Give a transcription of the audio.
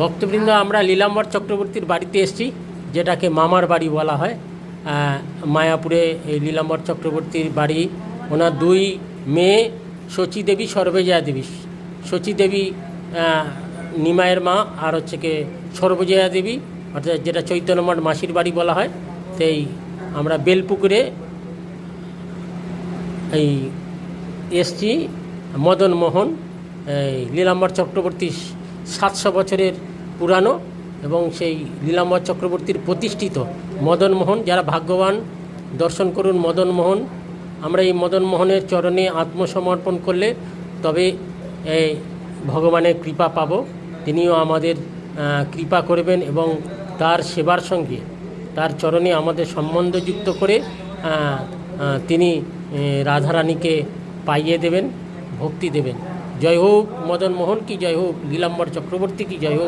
ভক্তবৃন্দ, আমরা লীলাম্বর চক্রবর্তীর বাড়িতে এসেছি, যেটাকে মামার বাড়ি বলা হয়। মায়াপুরে এই লীলাম্বর চক্রবর্তীর বাড়ি। ওনার দুই মেয়ে, শচী দেবী, সর্বজয়া দেবী। শচী দেবী নিমায়ের মা, আর হচ্ছে কি সর্বজয়া দেবী, অর্থাৎ যেটা চৈতন্যমঠ মাসির বাড়ি বলা হয়। সেই আমরা বেলপুকুরে এই এসছি। মদন মোহন, এই লীলাম্বর চক্রবর্তী 700 বছরের পুরানো, এবং সেই লীলাম্বর চক্রবর্তীর প্রতিষ্ঠিত মদন মোহন। যারা ভাগ্যবান, দর্শন করুন মদন মোহন। আমরা এই মদন মোহনের চরণে আত্মসমর্পণ করলে তবে ভগবানের কৃপা পাব। তিনিও আমাদের কৃপা করবেন এবং তার সেবার সঙ্গে তার চরণে আমাদের সম্বন্ধযুক্ত করে তিনি রাধারানীকে পাইয়ে দেবেন, ভক্তি দেবেন। জয় হোক মদন মোহন কি জয় হোক, লীলাম্বর চক্রবর্তী কি জয় হোক।